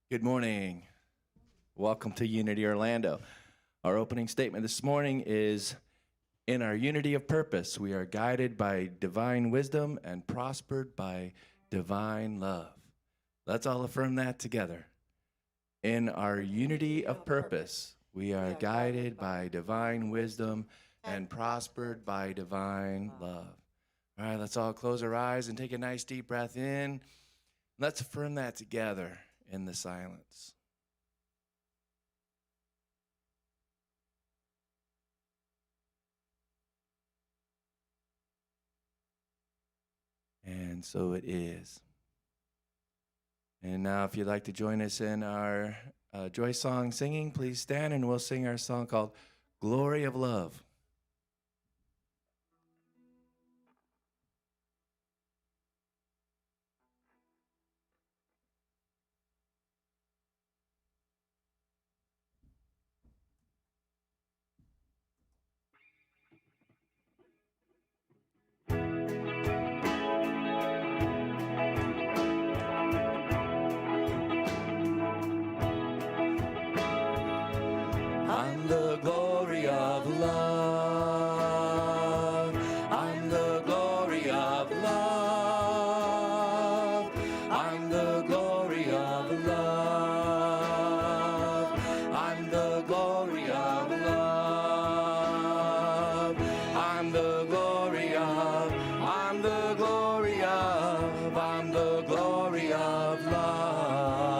Good morning. Welcome to Unity Orlando. Our opening statement this morning is, in our unity of purpose, we are guided by divine wisdom and prospered by divine love. Let's all affirm that together. In our unity of purpose, we are guided by divine wisdom and prospered by divine love. All right, let's all close our eyes and take a nice deep breath in. Let's affirm that together in the silence. And so it is. And now if you'd like to join us in our joy song singing, please stand and we'll sing our song called Glory of Love. I'm the glory of love. I'm the glory of love. I'm the glory of love. I'm the glory of love. I'm the glory of, I'm the glory of, I'm the glory of love.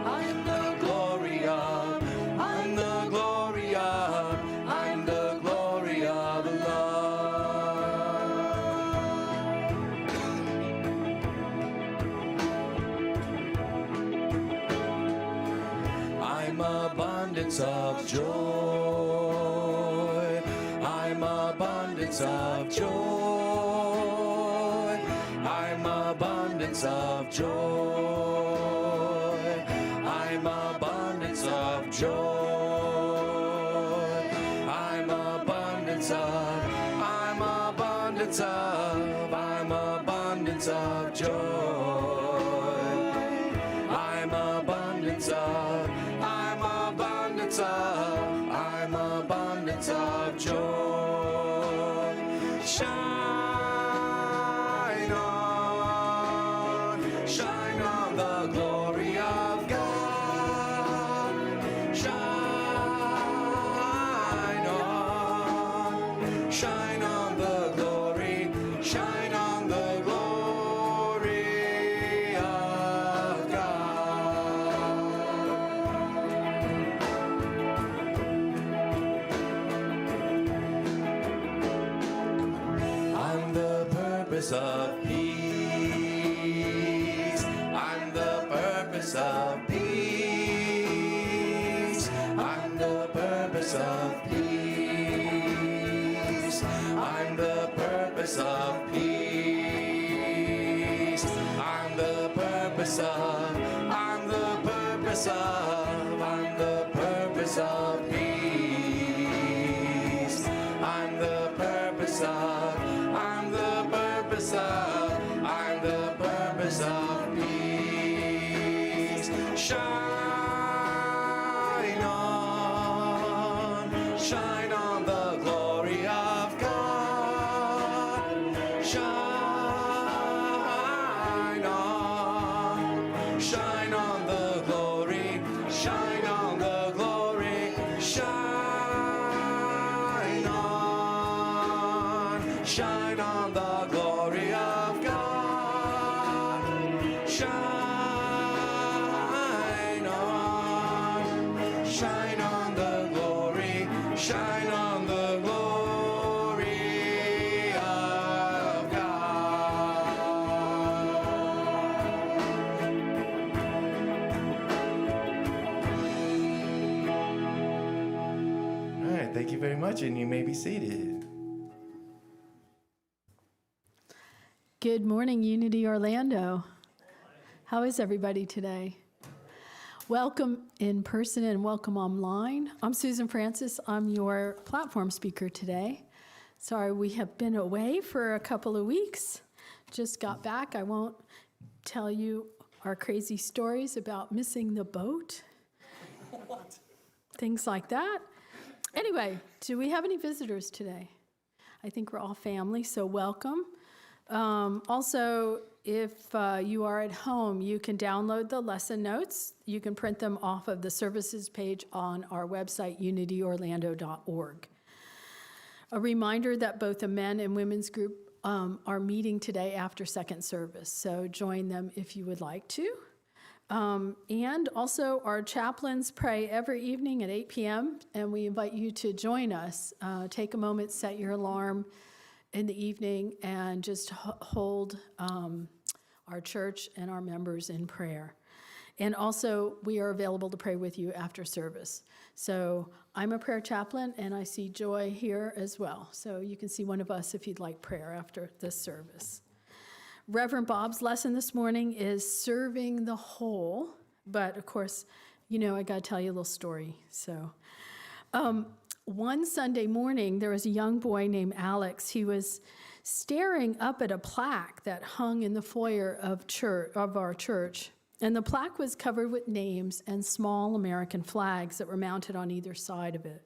I'm the glory of, I'm the glory of, I'm the glory of love. I'm abundance of joy. I'm abundance of joy. I'm abundance of joy. I'm abundance of joy. I'm abundance of, I'm abundance of, I'm abundance of joy. I'm abundance of, I'm abundance of, I'm abundance of joy. Shine on the glory of God. Shine on the glory, shine on the glory of God. I'm the purpose of peace. I'm the purpose of peace. I'm the purpose of peace. I'm the purpose of peace. I'm the purpose of, I'm the purpose of, I'm the purpose of peace. I'm the purpose of, I'm the purpose of, I'm the purpose of peace. Shine on the glory of God. Shine on the glory, shine on the glory, shine on the glory of God. Shine on the glory, shine on the glory of God. All right, thank you very much, and you may be seated. Good morning, Unity Orlando. How is everybody today? Welcome in person and welcome online. I'm Susan Francis. I'm your platform speaker today. Sorry, we have been away for a couple of weeks. Just got back. I won't tell you our crazy stories about missing the boat, things like that. Anyway, do we have any visitors today? I think we're all family, so welcome. Also, if you are at home, you can download the lesson notes. You can print them off of the services page on our website, unityorlando.org. A reminder that both the men and women's group are meeting today after second service, so join them if you would like to. And also, our chaplains pray every evening at 8 p.m., and we invite you to join us. Take a moment, set your alarm in the evening, and just hold our church and our members in prayer. And also, we are available to pray with you after service. So I'm a prayer chaplain, and I see Joy here as well. So you can see one of us if you'd like prayer after this service. Reverend Bob's lesson this morning is serving the whole. But, of course, you know, I got to tell you a little story. So one Sunday morning, there was a young boy named Alex. He was staring up at a plaque that hung in the foyer of our church. And the plaque was covered with names and small American flags that were mounted on either side of it.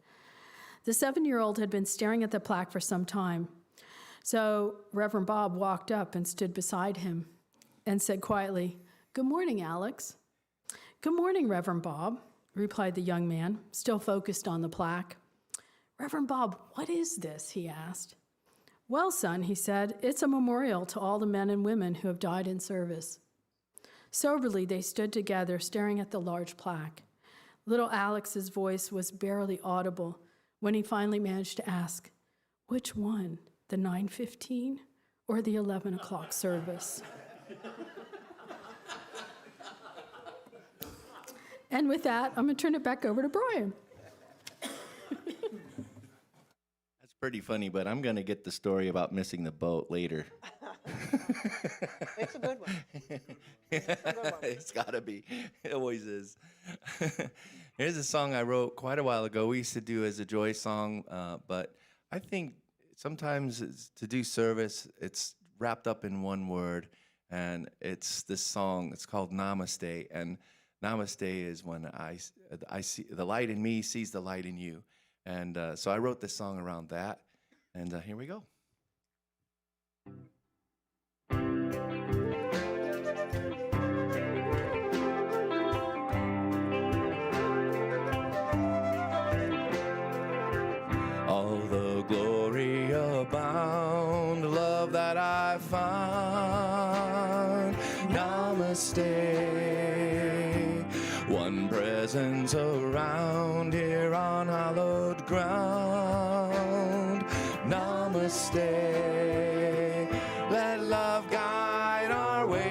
The 7-year-old had been staring at the plaque for some time. So Reverend Bob walked up and stood beside him and said quietly, "Good morning, Alex." "Good morning, Reverend Bob," replied the young man, still focused on the plaque. "Reverend Bob, what is this?" he asked. "Well, son," he said, "it's a memorial to all the men and women who have died in service." Soberly, they stood together, staring at the large plaque. Little Alex's voice was barely audible when he finally managed to ask, "Which one, the 9:15 or the 11 o'clock service?" And with that, I'm going to turn it back over to Brian. That's pretty funny, but I'm going to get the story about missing the boat later. It's a good one. It's got to be. It always is. Here's a song I wrote quite a while ago. We used to do as a joy song, but I think sometimes to do service, it's wrapped up in one word, and it's this song. It's called Namaste, and Namaste is when I see the light in me sees the light in you, and so I wrote this song around that, and here we go. All the glory abound, love that I find. Namaste. One presence around here on hallowed ground. Namaste. Let love guide our way.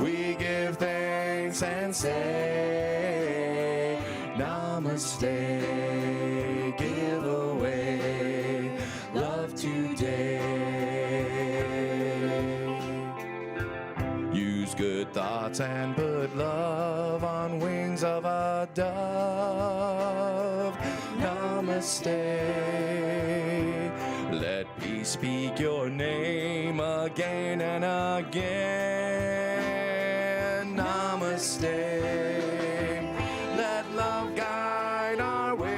We give thanks and say, Namaste. Give away love today. Use good thoughts and put love on wings of a dove. Namaste. Let peace speak your name again and again. Namaste. Let love guide our way.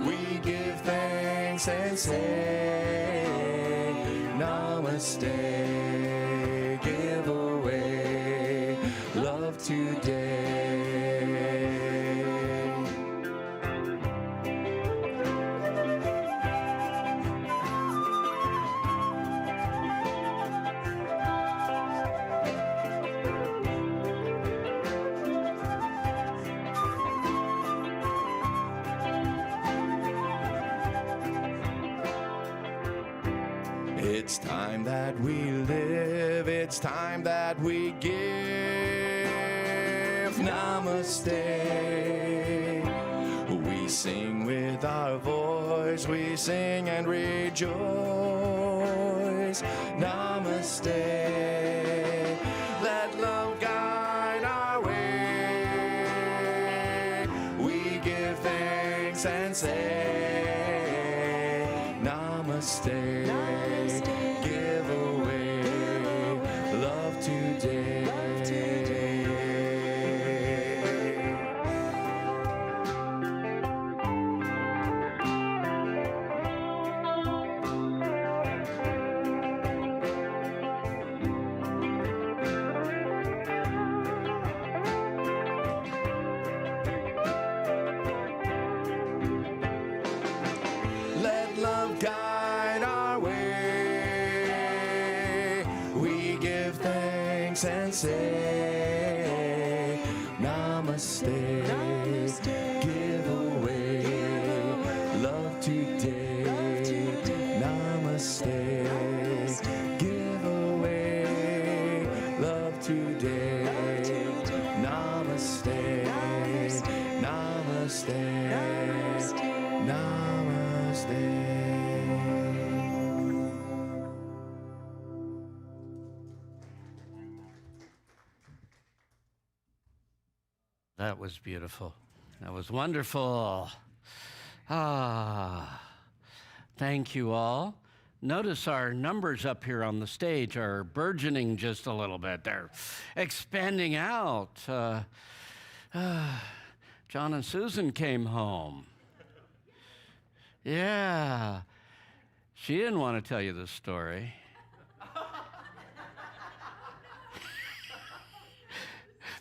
We give thanks and say, Namaste. Give away love today. It's time that we live, it's time that we give. Namaste. We sing with our voice, we sing and rejoice. Namaste. Let love guide our way. We give thanks and say, Namaste. Give away today. Let love guide our way. We give thanks and say, Namaste. Give away love today. Namaste. Give away love today. Namaste. Namaste. Namaste. That was beautiful. That was wonderful. Thank you all. Notice our numbers up here on the stage are burgeoning just a little bit. They're expanding out. John and Susan came home. Yeah. She didn't want to tell you this story.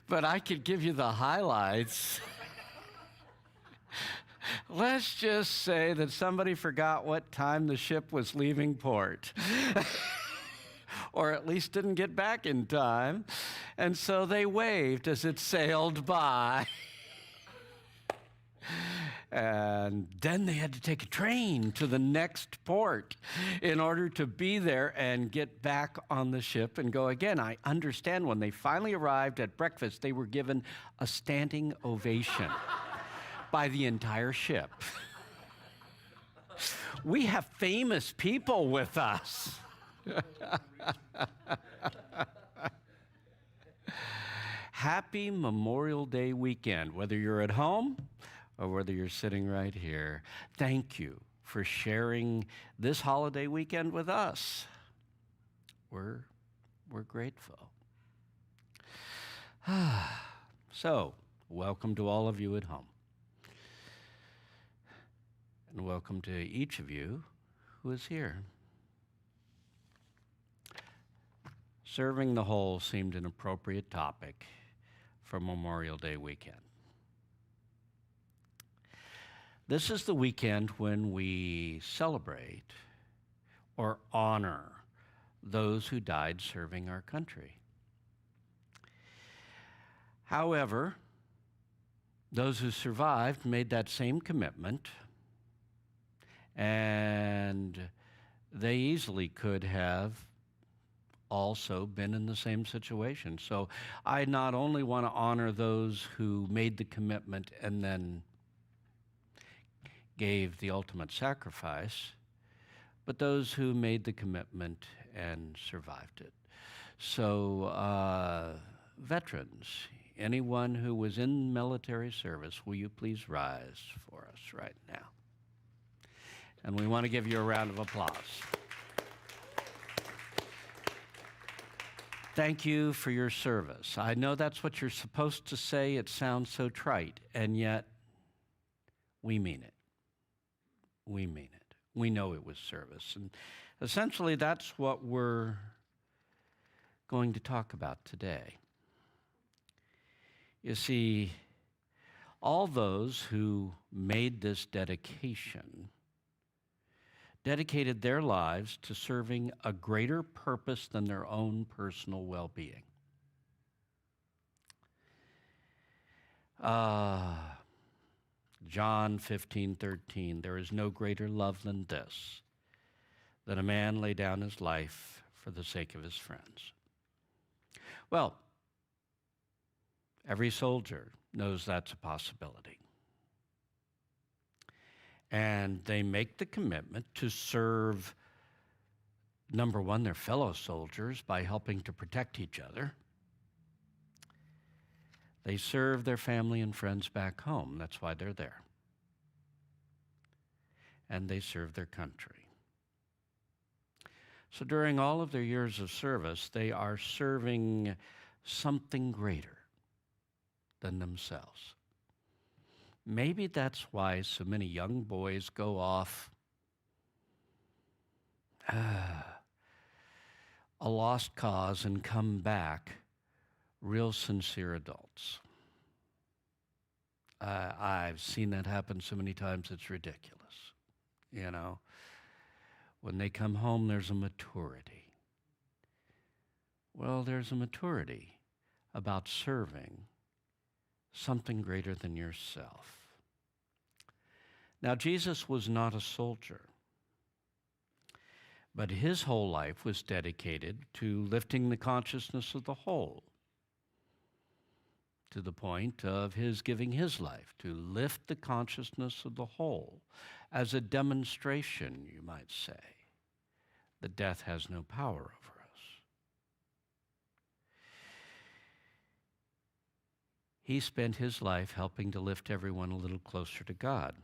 But I could give you the highlights. Let's just say that somebody forgot what time the ship was leaving port. Or at least didn't get back in time. And so they waved as it sailed by. And then they had to take a train to the next port in order to be there and get back on the ship and go again. I understand when they finally arrived at breakfast, they were given a standing ovation by the entire ship. We have famous people with us. Happy Memorial Day weekend, whether you're at home or whether you're sitting right here. Thank you for sharing this holiday weekend with us. We're grateful. So, welcome to all of you at home. And welcome to each of you who is here. Serving the whole seemed an appropriate topic for Memorial Day weekend. This is the weekend when we celebrate or honor those who died serving our country. However, those who survived made that same commitment, and they easily could have also been in the same situation. So I not only want to honor those who made the commitment and then gave the ultimate sacrifice, but those who made the commitment and survived it. So, veterans, anyone who was in military service, will you please rise for us right now? And we want to give you a round of applause. Thank you for your service. I know that's what you're supposed to say. It sounds so trite, and yet we mean it. We mean it. We know it was service. And essentially, that's what we're going to talk about today. You see, all those who made this dedication dedicated their lives to serving a greater purpose than their own personal well-being. John 15:13, there is no greater love than this, that a man lay down his life for the sake of his friends. Well, every soldier knows that's a possibility. And they make the commitment to serve, number one, their fellow soldiers by helping to protect each other. They serve their family and friends back home. That's why they're there. And they serve their country. So during all of their years of service, they are serving something greater than themselves. Maybe that's why so many young boys go off a lost cause and come back real sincere adults. I've seen that happen so many times, it's ridiculous. You know, when they come home, there's a maturity. Well, there's a maturity about serving something greater than yourself. Now, Jesus was not a soldier, but his whole life was dedicated to lifting the consciousness of the whole, to the point of his giving his life to lift the consciousness of the whole as a demonstration, you might say, that death has no power over us. He spent his life helping to lift everyone a little closer to God.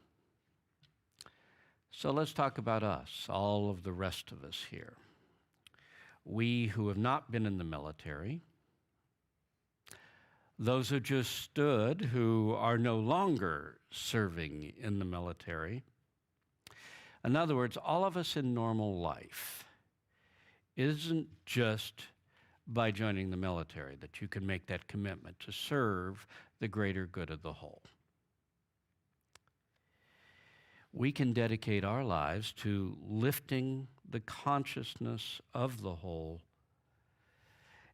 So let's talk about us, all of the rest of us here. We who have not been in the military, those who just stood, who are no longer serving in the military. In other words, all of us in normal life. It isn't just by joining the military that you can make that commitment to serve the greater good of the whole. We can dedicate our lives to lifting the consciousness of the whole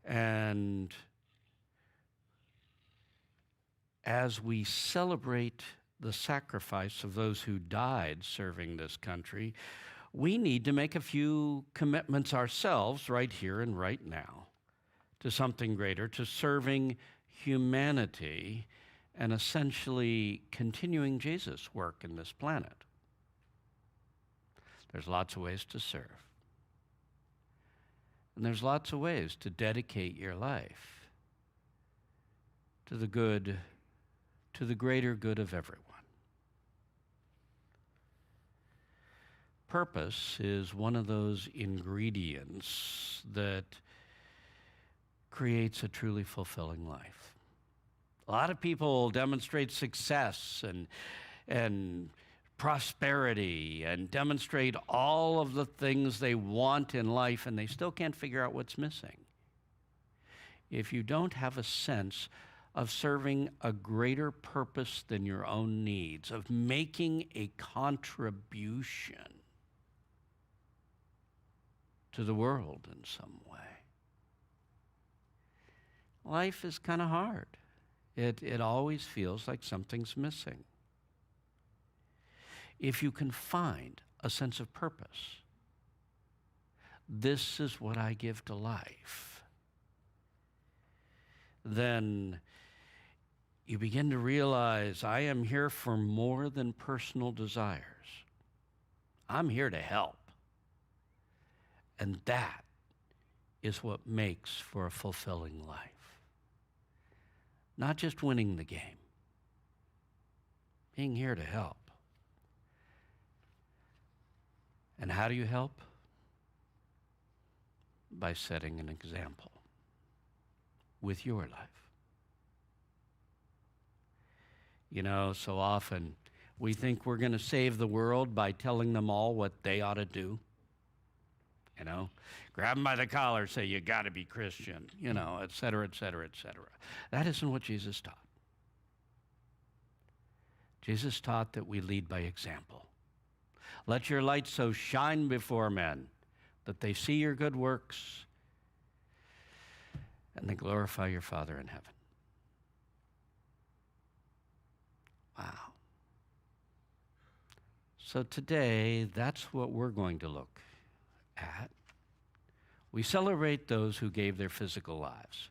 and as we celebrate the sacrifice of those who died serving this country, we need to make a few commitments ourselves right here and right now to something greater, to serving humanity and essentially continuing Jesus' work in this planet. There's lots of ways to serve. And there's lots of ways to dedicate your life to the good, to the greater good of everyone. Purpose is one of those ingredients that creates a truly fulfilling life. A lot of people demonstrate success and prosperity and demonstrate all of the things they want in life, and they still can't figure out what's missing. If you don't have a sense of serving a greater purpose than your own needs, of making a contribution to the world in some way, life is kind of hard. It always feels like something's missing. If you can find a sense of purpose, this is what I give to life, then you begin to realize I am here for more than personal desires. I'm here to help. And that is what makes for a fulfilling life. Not just winning the game, being here to help. And how do you help? By setting an example with your life. You know, so often we think we're going to save the world by telling them all what they ought to do. You know, grab them by the collar, say, you got to be Christian, you know, et cetera, et cetera, et cetera. That isn't what Jesus taught. Jesus taught that we lead by example. Let your light so shine before men that they see your good works and they glorify your Father in heaven. Wow. So today, that's what we're going to look at. We celebrate those who gave their physical lives.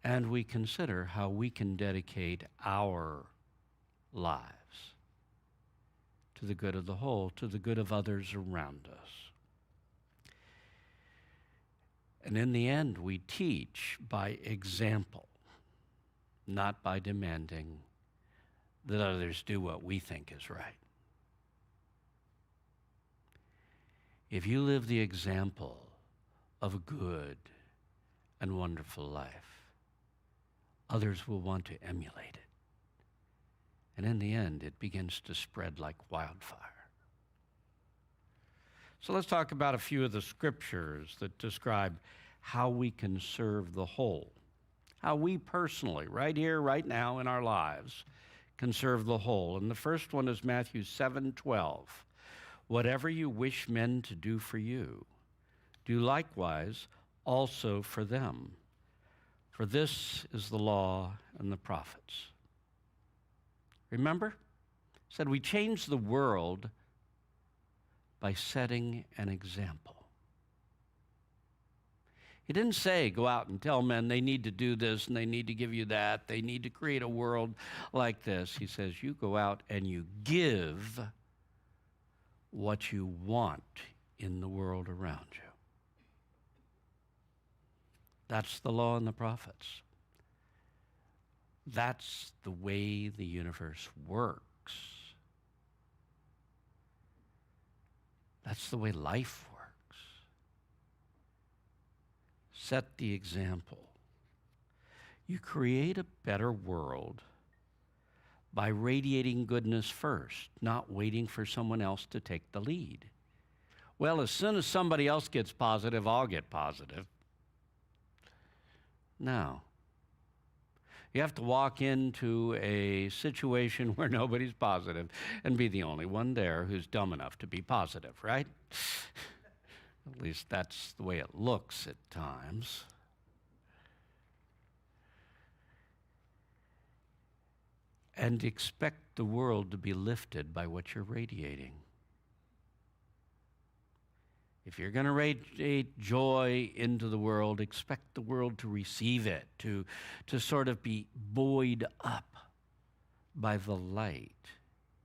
And we consider how we can dedicate our lives to the good of the whole, to the good of others around us. And in the end, we teach by example, not by demanding that others do what we think is right. If you live the example of a good and wonderful life, others will want to emulate it. And in the end, it begins to spread like wildfire. So let's talk about a few of the scriptures that describe how we can serve the whole. How we personally, right here, right now in our lives, can serve the whole. And the first one is Matthew 7:12. Whatever you wish men to do for you, do likewise also for them. For this is the law and the prophets. Remember? It said we change the world by setting an example. He didn't say go out and tell men they need to do this and they need to give you that. They need to create a world like this. He says you go out and you give what you want in the world around you. That's the law and the prophets. That's the way the universe works. That's the way life works. Set the example. You create a better world by radiating goodness first, not waiting for someone else to take the lead. Well, as soon as somebody else gets positive, I'll get positive. No. You have to walk into a situation where nobody's positive and be the only one there who's dumb enough to be positive, right? At least that's the way it looks at times. And expect the world to be lifted by what you're radiating. If you're going to radiate joy into the world, expect the world to receive it, to sort of be buoyed up by the light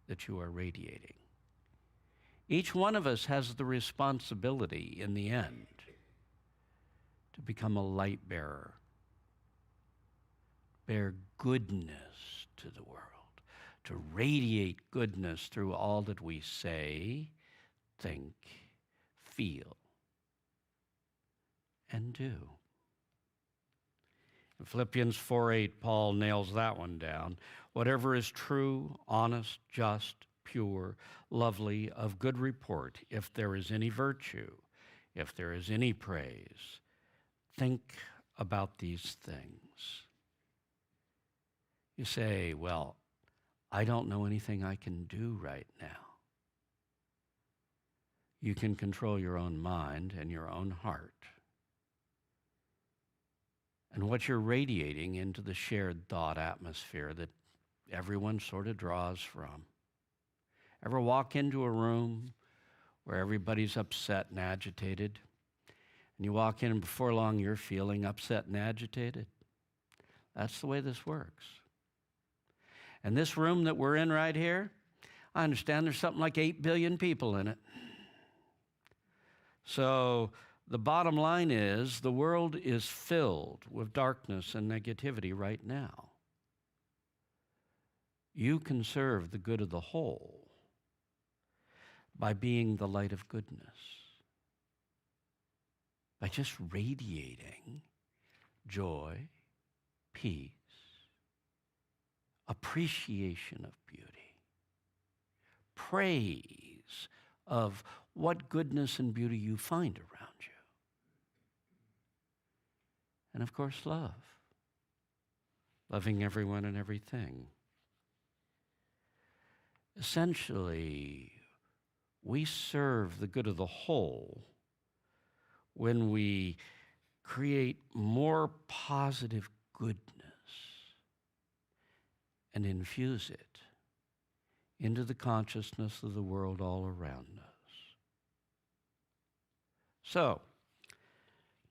that you are radiating. Each one of us has the responsibility in the end to become a light bearer, bear goodness to the world, to radiate goodness through all that we say, think, feel, and do. In Philippians 4:8, Paul nails that one down. Whatever is true, honest, just, pure, lovely, of good report, if there is any virtue, if there is any praise, think about these things. You say, well, I don't know anything I can do right now. You can control your own mind and your own heart. And what you're radiating into the shared thought atmosphere that everyone sort of draws from. Ever walk into a room where everybody's upset and agitated, and you walk in and before long you're feeling upset and agitated? That's the way this works. And this room that we're in right here, I understand there's something like 8 billion people in it. So the bottom line is the world is filled with darkness and negativity right now. You can serve the good of the whole by being the light of goodness, by just radiating joy, peace, appreciation of beauty, praise of what goodness and beauty you find around you. And of course, love. Loving everyone and everything. Essentially, we serve the good of the whole when we create more positive goodness and infuse it into the consciousness of the world all around us. So,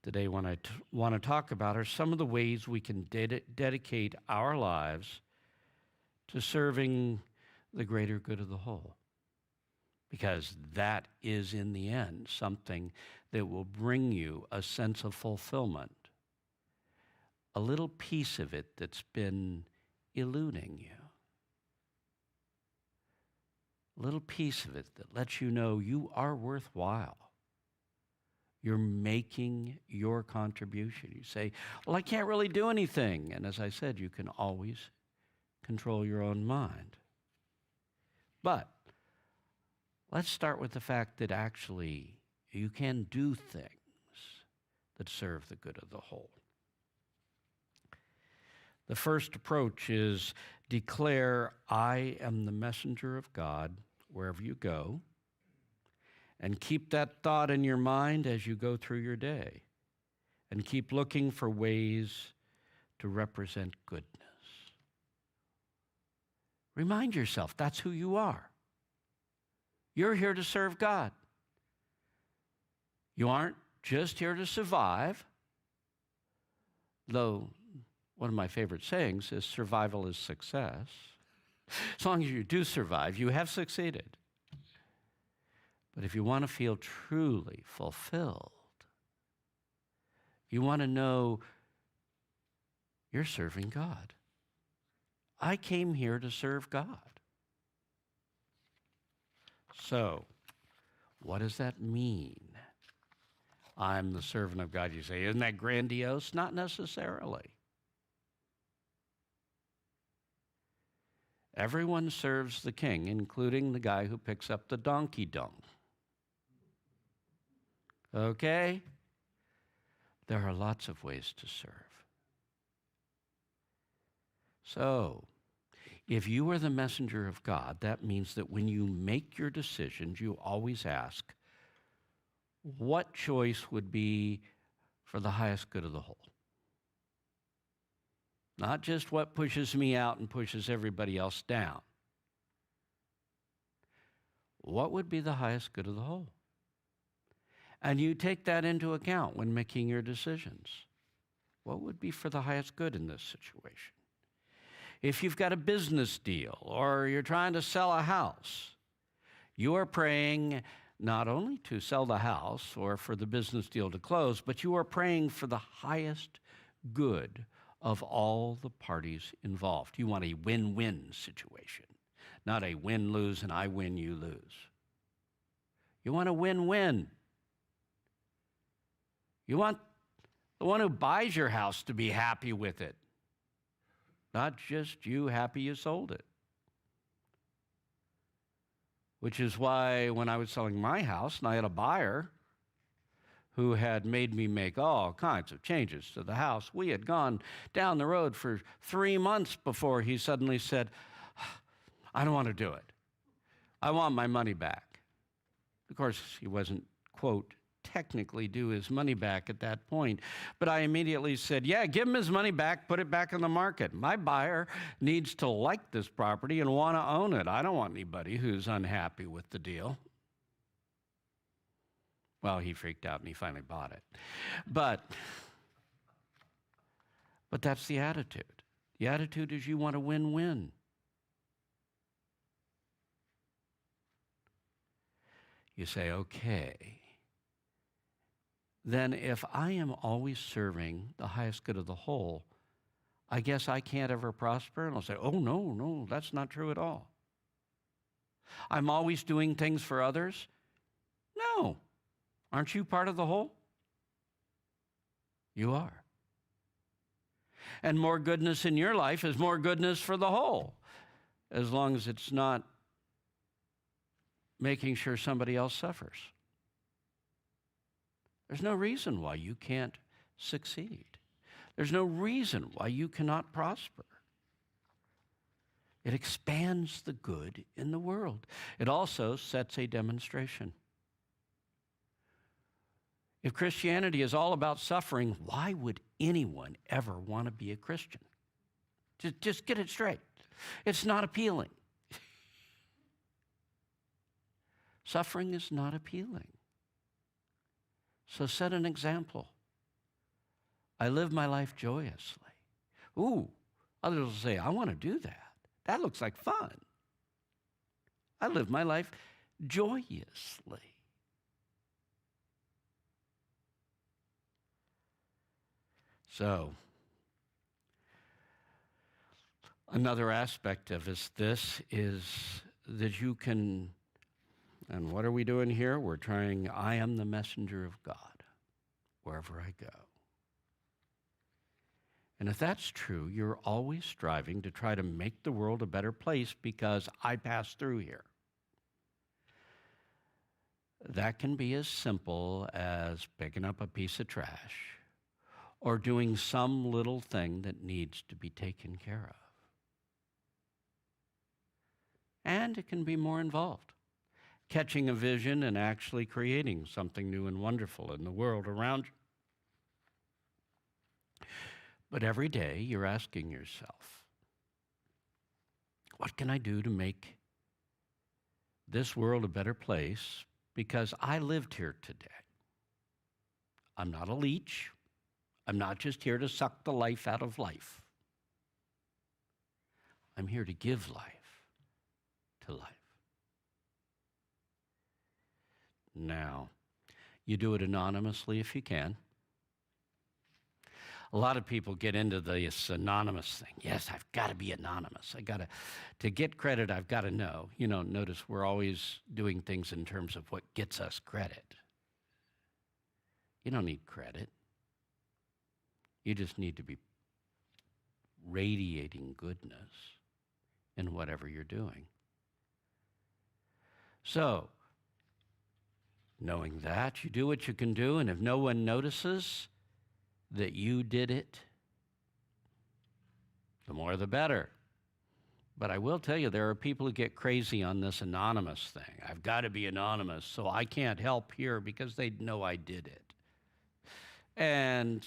today what I want to talk about are some of the ways we can dedicate our lives to serving the greater good of the whole. Because that is, in the end, something that will bring you a sense of fulfillment, a little piece of it that's been eluding you. A little piece of it that lets you know you are worthwhile. You're making your contribution. You say, well, I can't really do anything. And as I said, you can always control your own mind. But let's start with the fact that actually you can do things that serve the good of the whole. The first approach is declare, I am the messenger of God wherever you go, and keep that thought in your mind as you go through your day, and keep looking for ways to represent goodness. Remind yourself that's who you are. You're here to serve God. You aren't just here to survive, though one of my favorite sayings is survival is success. As long as you do survive, you have succeeded. But if you want to feel truly fulfilled, you want to know you're serving God. I came here to serve God. So, what does that mean? I'm the servant of God. You say, isn't that grandiose? Not necessarily. Everyone serves the king, including the guy who picks up the donkey dung. Okay? There are lots of ways to serve. So, if you are the messenger of God, that means that when you make your decisions, you always ask, what choice would be for the highest good of the whole? Not just what pushes me out and pushes everybody else down. What would be the highest good of the whole? And you take that into account when making your decisions. What would be for the highest good in this situation? If you've got a business deal or you're trying to sell a house, you are praying not only to sell the house or for the business deal to close, but you are praying for the highest good of all the parties involved. You want a win-win situation, not a win-lose and I win, you lose. You want a win-win. You want the one who buys your house to be happy with it, not just you happy you sold it. Which is why when I was selling my house and I had a buyer who had made me make all kinds of changes to the house, we had gone down the road for 3 months before he suddenly said, I don't want to do it. I want my money back. Of course, he wasn't, quote, technically due his money back at that point. But I immediately said, yeah, give him his money back, put it back on the market. My buyer needs to like this property and want to own it. I don't want anybody who's unhappy with the deal. Well, he freaked out and he finally bought it. But that's the attitude. The attitude is you want a win-win. You say, okay, then if I am always serving the highest good of the whole, I guess I can't ever prosper. And I'll say, oh, no, that's not true at all. I'm always doing things for others. No. Aren't you part of the whole? You are. And more goodness in your life is more goodness for the whole, as long as it's not making sure somebody else suffers. There's no reason why you can't succeed. There's no reason why you cannot prosper. It expands the good in the world. It also sets a demonstration. If Christianity is all about suffering, why would anyone ever want to be a Christian? Just get it straight. It's not appealing. Suffering is not appealing. So set an example. I live my life joyously. Ooh, others will say, I want to do that. That looks like fun. I live my life joyously. So, another aspect of this is that you can, and what are we doing here? We're trying, I am the messenger of God. wherever I go. And if that's true, you're always striving to try to make the world a better place because I pass through here. That can be as simple as picking up a piece of trash or doing some little thing that needs to be taken care of. And it can be more involved, catching a vision and actually creating something new and wonderful in the world around you. But every day you're asking yourself, what can I do to make this world a better place? Because I lived here today. I'm not a leech. I'm not just here to suck the life out of life. I'm here to give life to life. Now, you do it anonymously if you can. A lot of people get into this anonymous thing. Yes, I've got to be anonymous. To get credit, I've got to know. You know, notice we're always doing things in terms of what gets us credit. You don't need credit. You just need to be radiating goodness in whatever you're doing. So, knowing that, you do what you can do, and if no one notices that you did it, the more the better. But I will tell you, there are people who get crazy on this anonymous thing. I've got to be anonymous, so I can't help here because they know I did it. And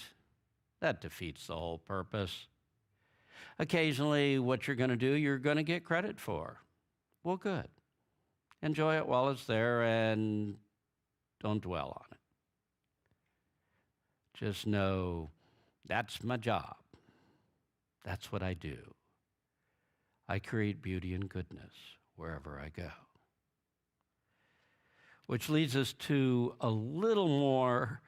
that defeats the whole purpose. Occasionally, what you're going to do, you're going to get credit for. Well, good. Enjoy it while it's there and don't dwell on it. Just know that's my job. That's what I do. I create beauty and goodness wherever I go. Which leads us to a little more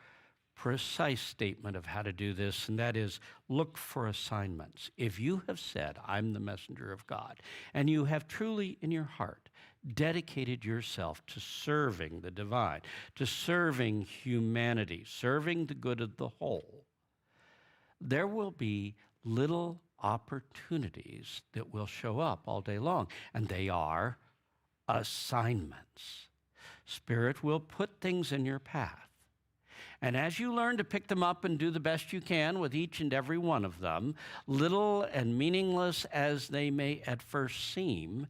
precise statement of how to do this, and that is look for assignments. If you have said, I'm the messenger of God, and you have truly in your heart dedicated yourself to serving the divine, to serving humanity, serving the good of the whole, there will be little opportunities that will show up all day long, and they are assignments. Spirit will put things in your path. And as you learn to pick them up and do the best you can with each and every one of them, little and meaningless as they may at first seem,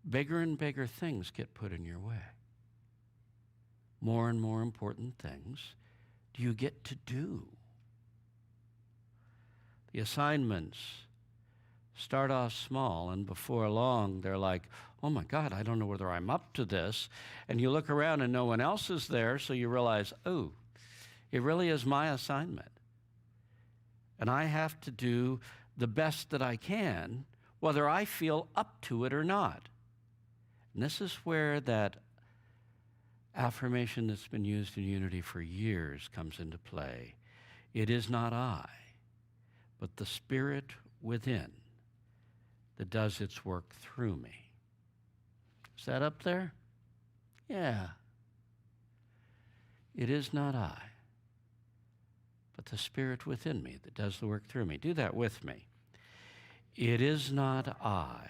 bigger and bigger things get put in your way. More and more important things do you get to do. The assignments start off small, and before long, they're like, oh my God, I don't know whether I'm up to this. And you look around and no one else is there, so you realize, oh, it really is my assignment. And I have to do the best that I can, whether I feel up to it or not. And this is where that affirmation that's been used in Unity for years comes into play. It is not I, but the Spirit within that does its work through me. Is that up there? Yeah. It is not I, but the Spirit within me that does the work through me. Do that with me. It is not I,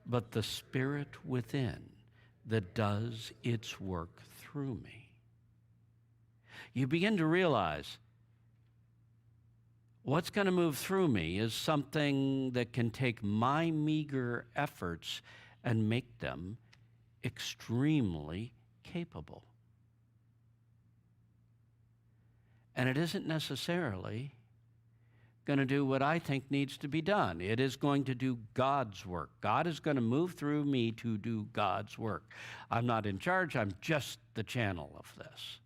but the Spirit within that does its work through me. You begin to realize what's going to move through me is something that can take my meager efforts and make them extremely capable. And it isn't necessarily going to do what I think needs to be done. It is going to do God's work. God is going to move through me to do God's work. I'm not in charge. I'm just the channel of this.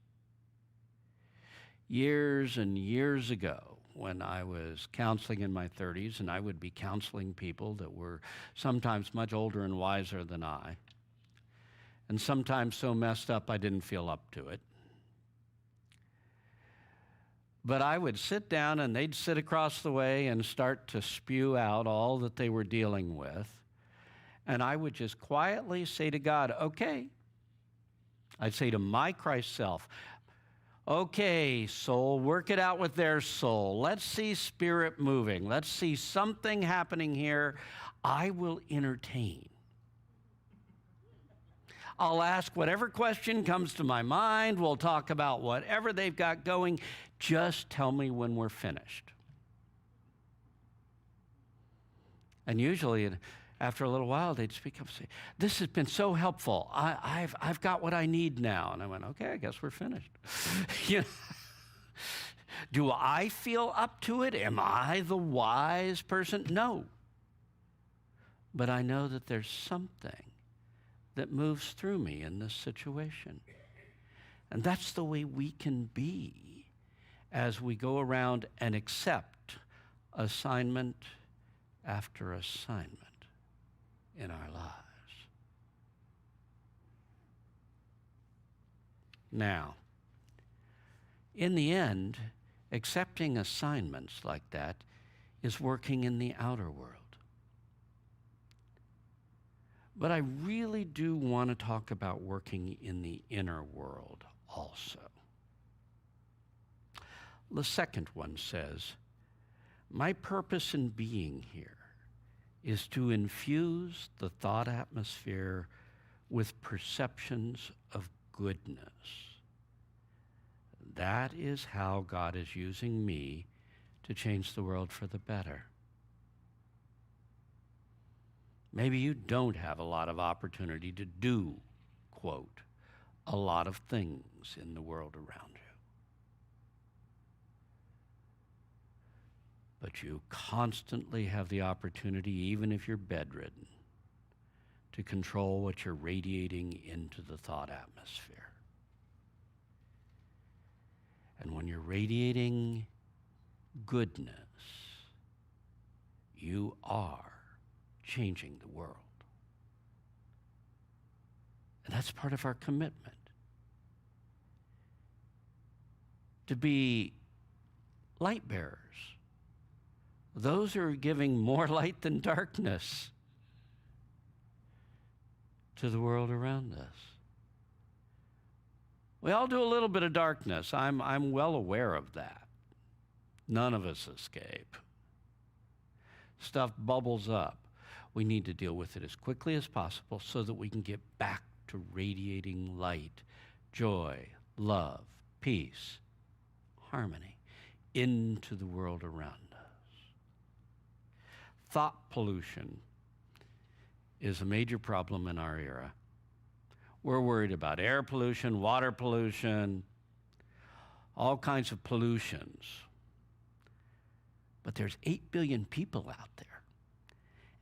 Years and years ago, when I was counseling in my 30s, and I would be counseling people that were sometimes much older and wiser than I, and sometimes so messed up I didn't feel up to it. But I would sit down and they'd sit across the way and start to spew out all that they were dealing with. And I would just quietly say to God, okay. I'd say to my Christ self, Okay, soul, work it out with their soul. Let's see spirit moving. Let's see something happening here. I will entertain. I'll ask whatever question comes to my mind. We'll talk about whatever they've got going. Just tell me when we're finished. And usually, after a little while, they'd speak up and say, "This has been so helpful. I've got what I need now." And I went, "Okay, I guess we're finished." You know? Do I feel up to it? Am I the wise person? No. But I know that there's something that moves through me in this situation. And that's the way we can be as we go around and accept assignment after assignment in our lives. Now, in the end, accepting assignments like that is working in the outer world. But I really do want to talk about working in the inner world also. The second one says, "My purpose in being here is to infuse the thought atmosphere with perceptions of goodness. That is how God is using me to change the world for the better." Maybe you don't have a lot of opportunity to do, quote, a lot of things in the world around you. But you constantly have the opportunity, even if you're bedridden, to control what you're radiating into the thought atmosphere. And when you're radiating goodness, you are changing the world. And that's part of our commitment. To be light bearers. Those who are giving more light than darkness to the world around us. We all do a little bit of darkness. I'm well aware of that. None of us escape. Stuff bubbles up. We need to deal with it as quickly as possible so that we can get back to radiating light, joy, love, peace, harmony into the world around us. Thought pollution is a major problem in our era. We're worried about air pollution, water pollution, all kinds of pollutions. But there's 8 billion people out there.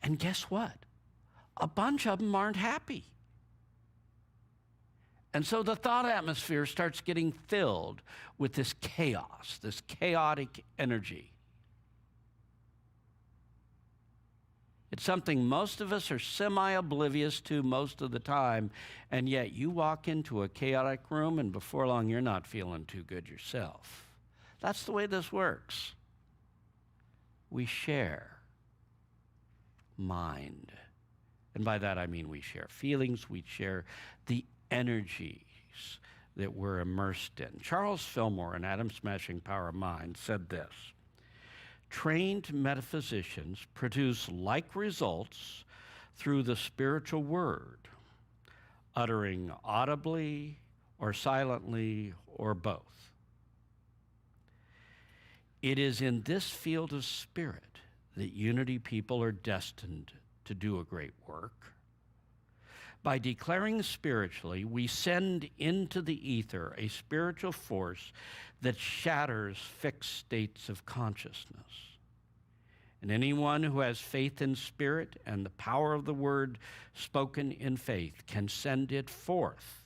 And guess what? A bunch of them aren't happy. And so the thought atmosphere starts getting filled with this chaos, this chaotic energy. It's something most of us are semi-oblivious to most of the time, and yet you walk into a chaotic room and before long you're not feeling too good yourself. That's the way this works. We share mind. And by that I mean we share feelings, we share the energies that we're immersed in. Charles Fillmore in Atom Smashing Power of Mind said this: "Trained metaphysicians produce like results through the spiritual word, uttering audibly or silently or both. It is in this field of spirit that Unity people are destined to do a great work. By declaring spiritually, we send into the ether a spiritual force that shatters fixed states of consciousness. And anyone who has faith in spirit and the power of the word spoken in faith can send it forth,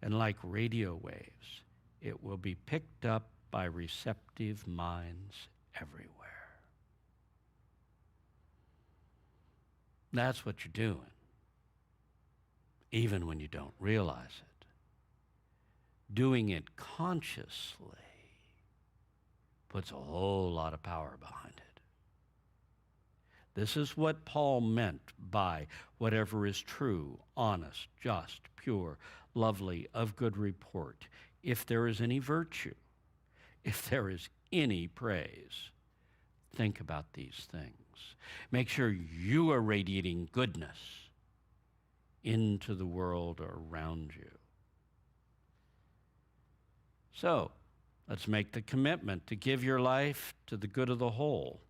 and like radio waves, it will be picked up by receptive minds everywhere." That's what you're doing, even when you don't realize it. Doing it consciously puts a whole lot of power behind it. This is what Paul meant by whatever is true, honest, just, pure, lovely, of good report. if there is any virtue, if there is any praise, think about these things. Make sure you are radiating goodness into the world around you. So, let's make the commitment to give your life to the good of the whole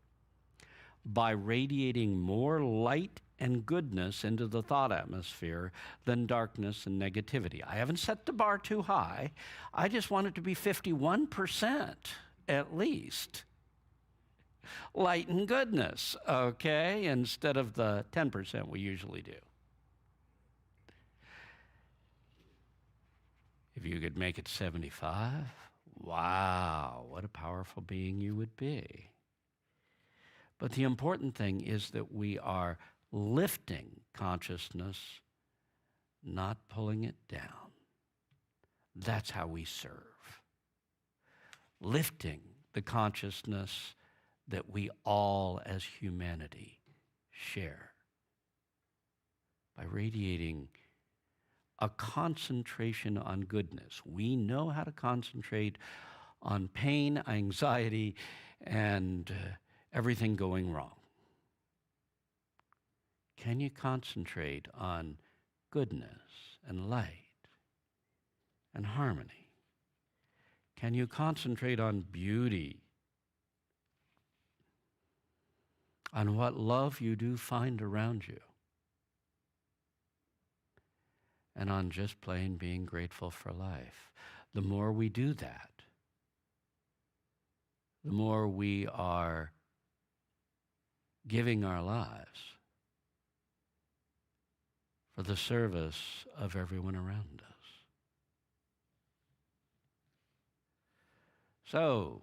by radiating more light and goodness into the thought atmosphere than darkness and negativity. I haven't set the bar too high. I just want it to be 51% at least. Light and goodness, okay, instead of the 10% we usually do. If you could make it 75, wow, what a powerful being you would be. But the important thing is that we are lifting consciousness, not pulling it down. That's how we serve. Lifting the consciousness that we all as humanity share by radiating a concentration on goodness. We know how to concentrate on pain, anxiety, and everything going wrong. Can you concentrate on goodness and light and harmony? Can you concentrate on beauty, on what love you do find around you, and on just plain being grateful for life? The more we do that, the more we are giving our lives for the service of everyone around us. So,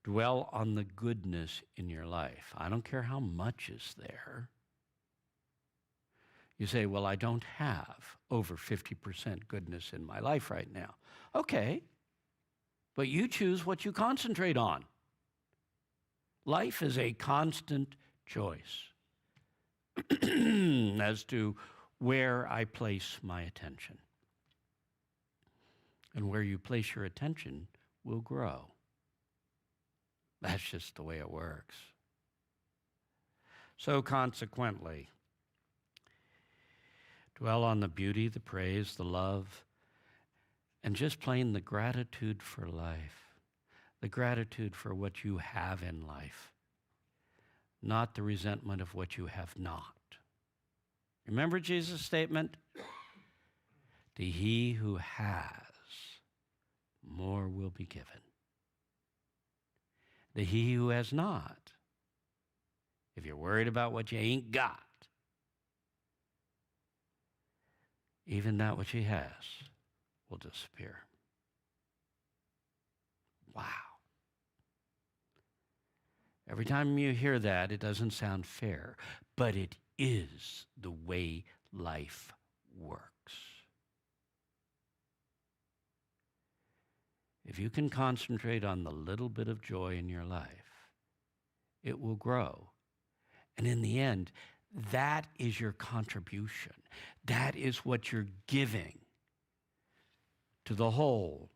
dwell on the goodness in your life. I don't care how much is there. You say, well, I don't have over 50% goodness in my life right now. Okay, but you choose what you concentrate on. Life is a constant choice as to where I place my attention. And where you place your attention will grow. That's just the way it works. So consequently, dwell on the beauty, the praise, the love, and just plain the gratitude for life, the gratitude for what you have in life, not the resentment of what you have not. Remember Jesus' statement? To he who has, more will be given. To he who has not, if you're worried about what you ain't got, even that which he has will disappear. Wow. Every time you hear that, it doesn't sound fair, but it is the way life works. If you can concentrate on the little bit of joy in your life, it will grow. And in the end, that is your contribution. That is what you're giving to the whole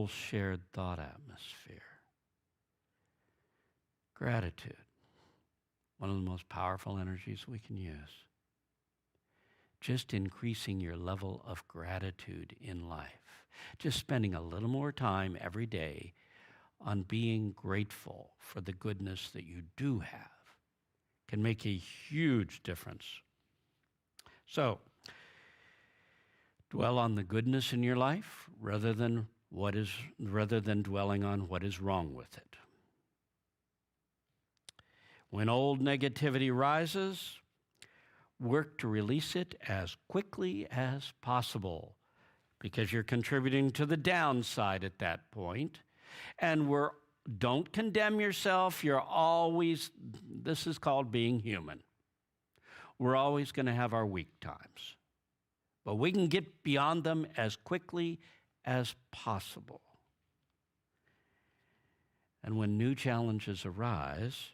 shared thought atmosphere. Gratitude, one of the most powerful energies we can use. Just increasing your level of gratitude in life. Just spending a little more time every day on being grateful for the goodness that you do have can make a huge difference. So, dwell on the goodness in your life rather than dwelling on what is wrong with it. When old negativity rises, work to release it as quickly as possible, because you're contributing to the downside at that point. And don't condemn yourself. This is called being human. We're always going to have our weak times, but we can get beyond them as quickly as possible. And when new challenges arise,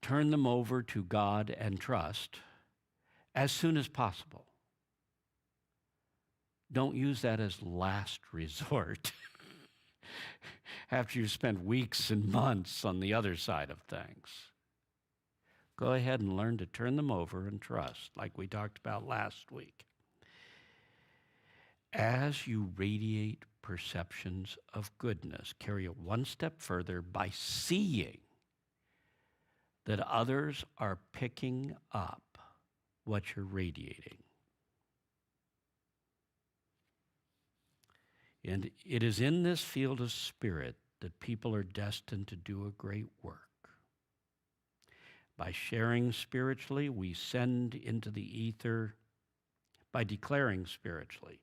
turn them over to God and trust as soon as possible. Don't use that as last resort after you spent weeks and months on the other side of things. Go ahead and learn to turn them over and trust, like we talked about last week. As you radiate perceptions of goodness, carry it one step further by seeing that others are picking up what you're radiating. And it is in this field of spirit that people are destined to do a great work. By sharing spiritually, we send into the ether, by declaring spiritually,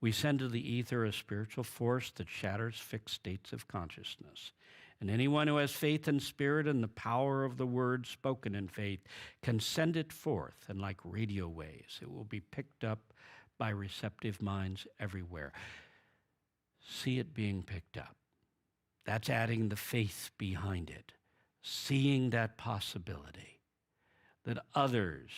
we send to the ether a spiritual force that shatters fixed states of consciousness. And anyone who has faith in spirit and the power of the word spoken in faith can send it forth, and like radio waves, it will be picked up by receptive minds everywhere. See it being picked up. That's adding the faith behind it, seeing that possibility that others,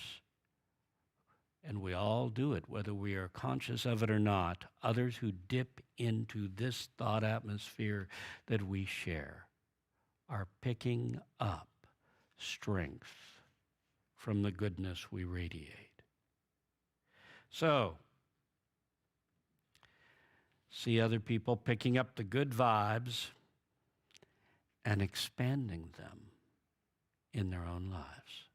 and we all do it, whether we are conscious of it or not, others who dip into this thought atmosphere that we share are picking up strength from the goodness we radiate. So, see other people picking up the good vibes and expanding them in their own lives.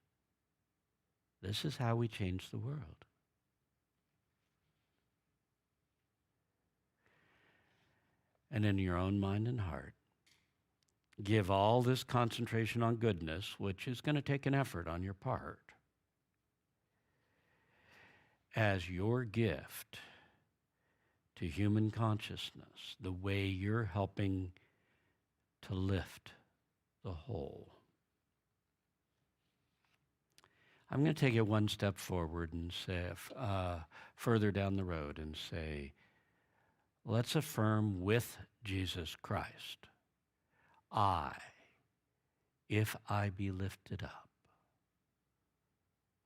This is how we change the world. And in your own mind and heart, give all this concentration on goodness, which is going to take an effort on your part, as your gift to human consciousness, the way you're helping to lift the whole. I'm going to take it one step forward and say, further down the road and say, let's affirm with Jesus Christ, if I be lifted up,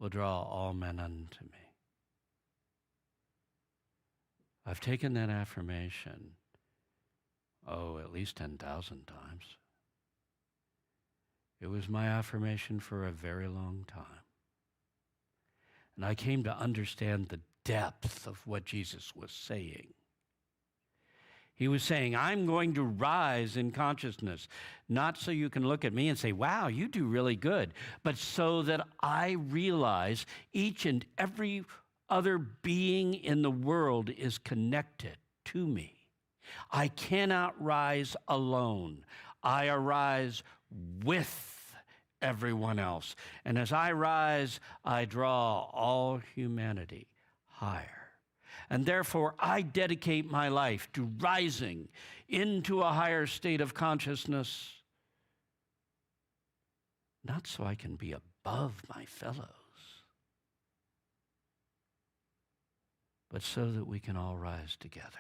will draw all men unto me. I've taken that affirmation, at least 10,000 times. It was my affirmation for a very long time. And I came to understand the depth of what Jesus was saying. He was saying, I'm going to rise in consciousness, not so you can look at me and say, wow, you do really good, but so that I realize each and every other being in the world is connected to me. I cannot rise alone. I arise with everyone else. And as I rise, I draw all humanity higher. And therefore, I dedicate my life to rising into a higher state of consciousness, not so I can be above my fellows, but so that we can all rise together.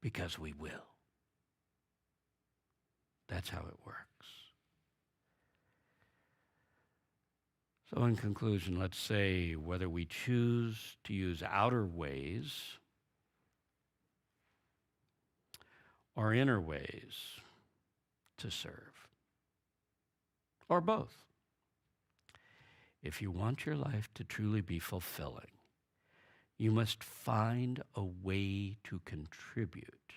Because we will. That's how it works. So in conclusion, let's say whether we choose to use outer ways or inner ways to serve, or both. If you want your life to truly be fulfilling, you must find a way to contribute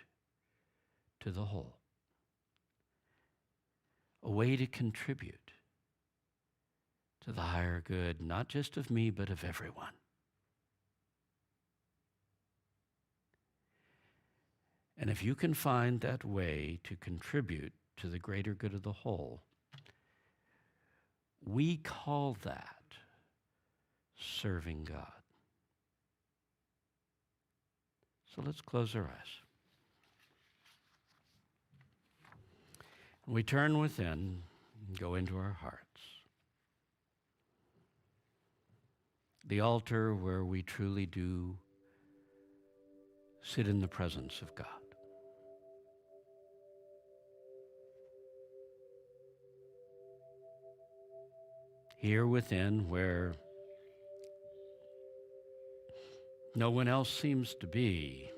to the whole. A way to contribute to the higher good, not just of me, but of everyone. And if you can find that way to contribute to the greater good of the whole, we call that serving God. So let's close our eyes. We turn within and go into our hearts. The altar where we truly do sit in the presence of God. Here within where No one else seems to be,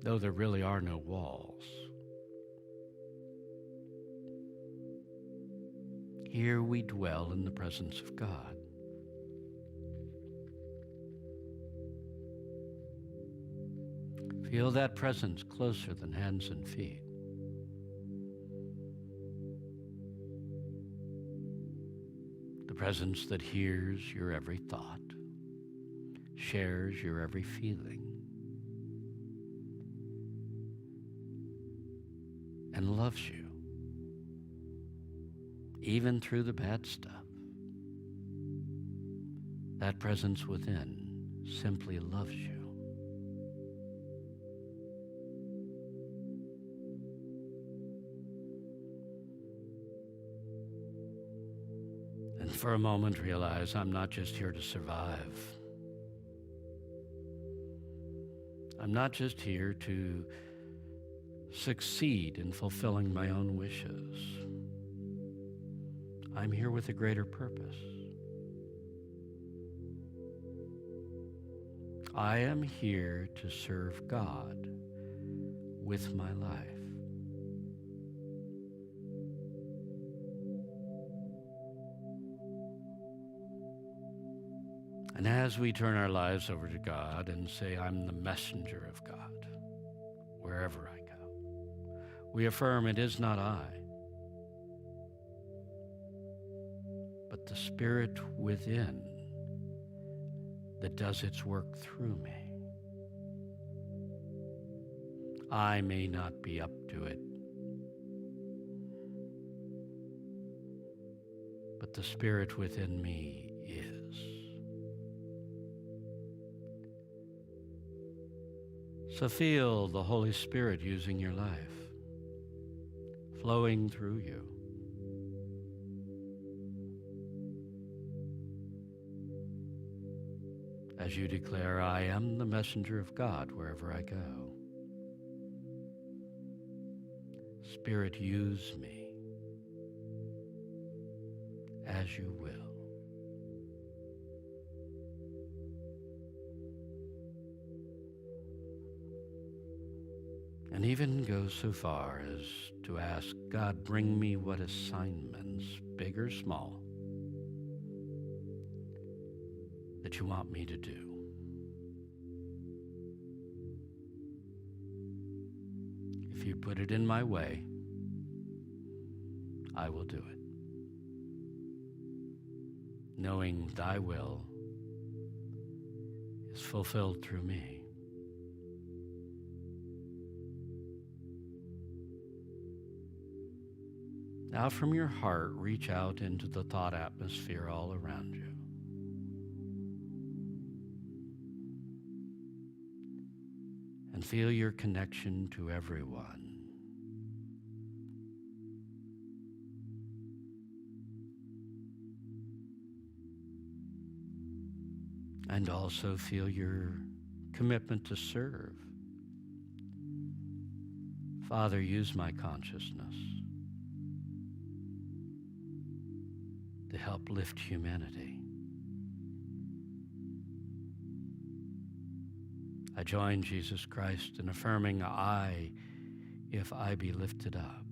though there really are no walls. Here we dwell in the presence of God. Feel that presence closer than hands and feet. The presence that hears your every thought, shares your every feeling, and loves you, even through the bad stuff. That presence within simply loves you. And for a moment realize I'm not just here to survive. I'm not just here to succeed in fulfilling my own wishes. I'm here with a greater purpose. I am here to serve God with my life. And as we turn our lives over to God and say, I'm the messenger of God, wherever I go, we affirm it is not I, but the Spirit within that does its work through me. I may not be up to it, but the Spirit within me is. So feel the Holy Spirit using your life, flowing through you. As you declare, I am the messenger of God wherever I go. Spirit, use me as you will. And even go so far as to ask, God, bring me what assignments, big or small, that you want me to do. If you put it in my way, I will do it, knowing thy will is fulfilled through me. Now from your heart, reach out into the thought atmosphere all around you. And feel your connection to everyone. And also feel your commitment to serve. Father, use my consciousness to help lift humanity. I join Jesus Christ in affirming if I be lifted up,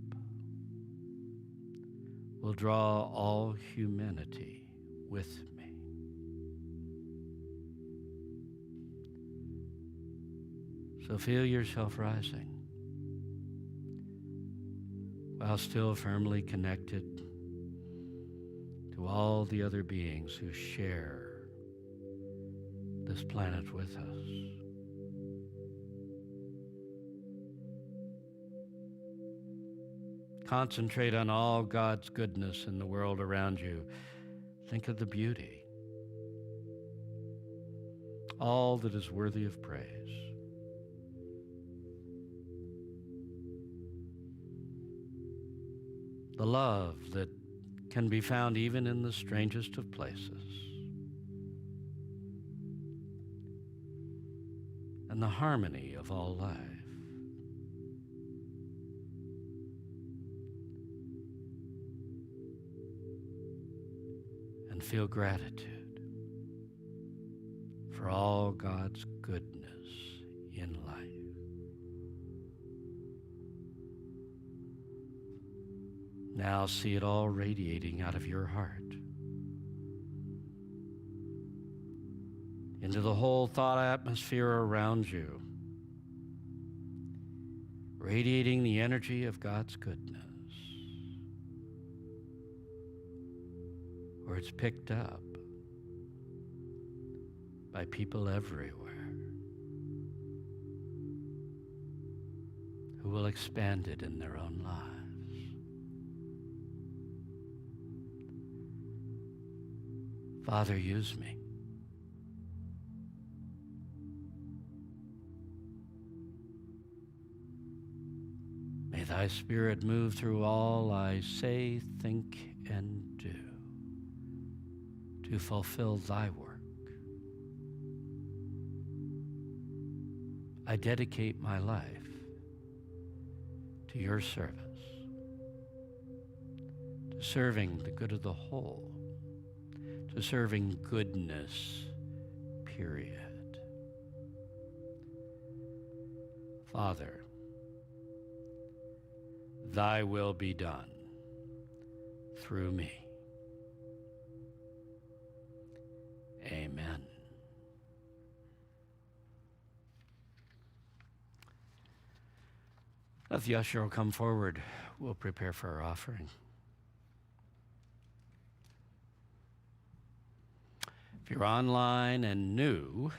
will draw all humanity with me. So feel yourself rising while still firmly connected to all the other beings who share this planet with us. Concentrate on all God's goodness in the world around you. Think of the beauty, all that is worthy of praise. The love that can be found even in the strangest of places. And the harmony of all life. And feel gratitude all God's goodness in life. Now see it all radiating out of your heart into the whole thought atmosphere around you, radiating the energy of God's goodness, where it's picked up by people everywhere who will expand it in their own lives. Father, use me. May thy Spirit move through all I say, think, and do to fulfill thy work. I dedicate my life to your service, to serving the good of the whole, to serving goodness, period. Father, thy will be done through me. Amen. Let the usher come forward. We'll prepare for our offering. If you're online and new,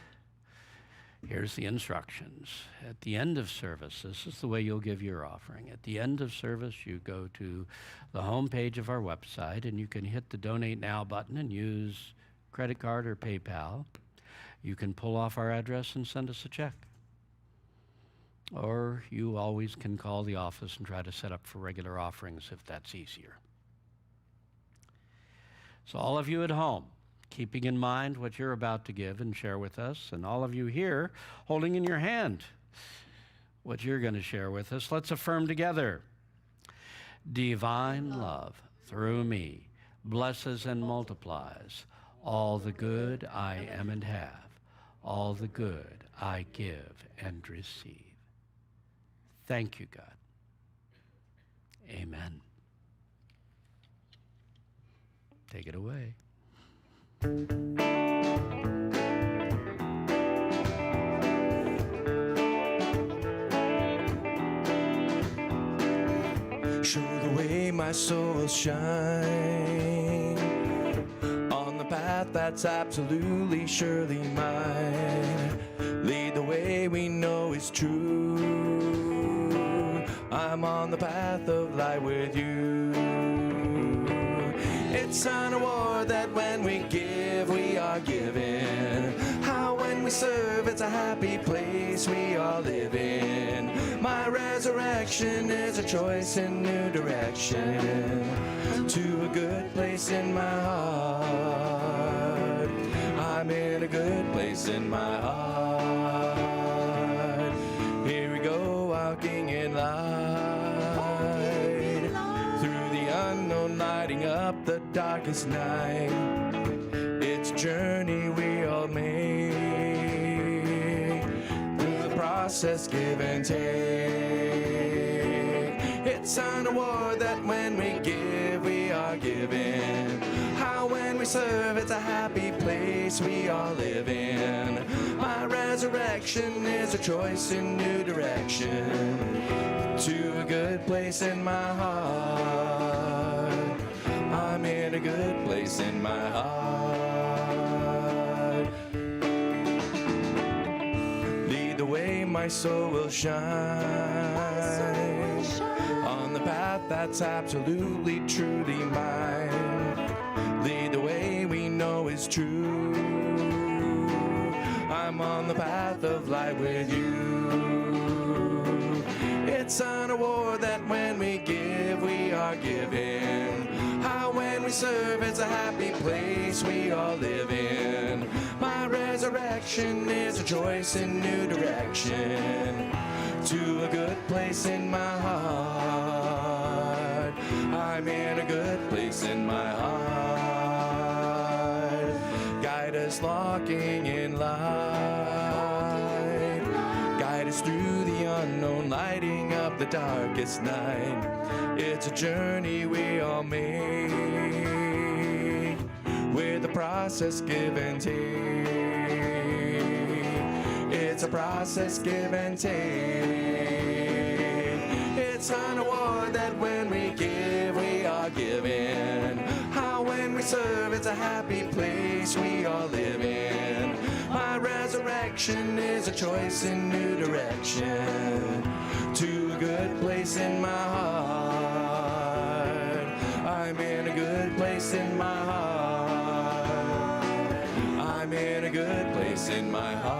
here's the instructions. At the end of service, this is the way you'll give your offering. At the end of service, you go to the home page of our website, and you can hit the Donate Now button and use credit card or PayPal. You can pull off our address and send us a check. Or you always can call the office and try to set up for regular offerings if that's easier. So all of you at home, keeping in mind what you're about to give and share with us, and all of you here holding in your hand what you're going to share with us, let's affirm together. Divine love through me blesses and multiplies all the good I am and have, all the good I give and receive. Thank you, God. Amen. Take it away. Show the way my soul will shine on the path that's absolutely surely mine. Lead the way we know is true. I'm on the path of light with you. It's an award that when we give, we are given. How when we serve, it's a happy place we all live in. My resurrection is a choice in new direction to a good place in my heart. I'm in a good place in my heart. Here we go, walking in light, through the unknown, lighting up the darkest night. It's a journey we all make, through the process give and take. It's an award that when we give, we are given. How when we serve, it's a happy place we all live in. My resurrection is a choice in new direction to a good place in my heart. I'm in a good place in my heart. Lead the way, my soul will shine on the path that's absolutely truly mine. Lead the way we know is true. I'm on the path of light with you. It's an award that when we give, we are given. How when we serve, it's a happy place we all live in. My resurrection is a choice in new direction to a good place in my heart. I'm in a good place in my heart. Guided us walking in light. Guide us through the unknown, lighting up the darkest night. It's a journey we all make, with a process give and take. It's a process give and take. It's an award that when we give, we are given. How when we serve, it's a happy place we all live in. My resurrection is a choice in new direction, to a good place in my heart. I'm in a good place in my heart. I'm in a good place in my heart.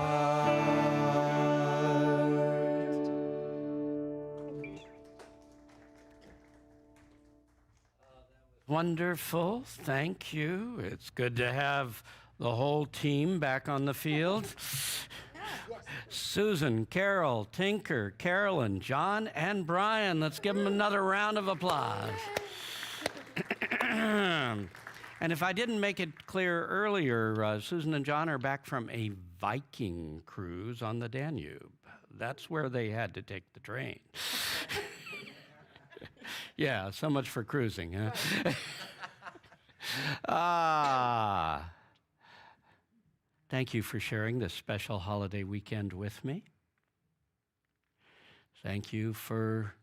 Wonderful. Thank you. It's good to have the whole team back on the field. Susan, Carol, Tinker, Carolyn, John, and Brian. Let's give them another round of applause. And if I didn't make it clear earlier, Susan and John are back from a Viking cruise on the Danube. That's where they had to take the train. Yeah, so much for cruising, huh? Thank you for sharing this special holiday weekend with me. Thank you for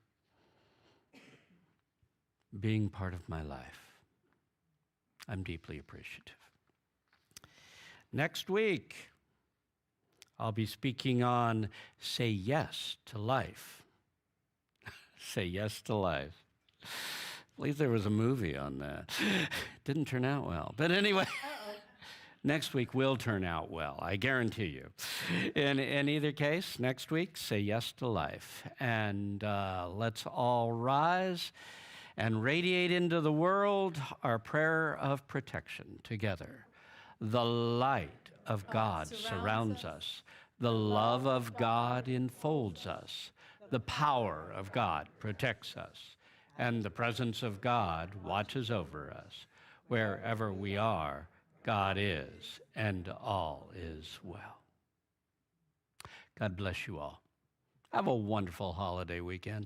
being part of my life. I'm deeply appreciative. Next week, I'll be speaking on Say Yes to Life. Say Yes to Life. I believe there was a movie on that. Didn't turn out well. But anyway, next week will turn out well, I guarantee you. In either case, next week, say yes to life. And let's all rise and radiate into the world our prayer of protection together. The light of God surrounds us. The love of God enfolds us. The power of God protects us. And the presence of God watches over us. Wherever we are, God is, and all is well. God bless you all. Have a wonderful holiday weekend.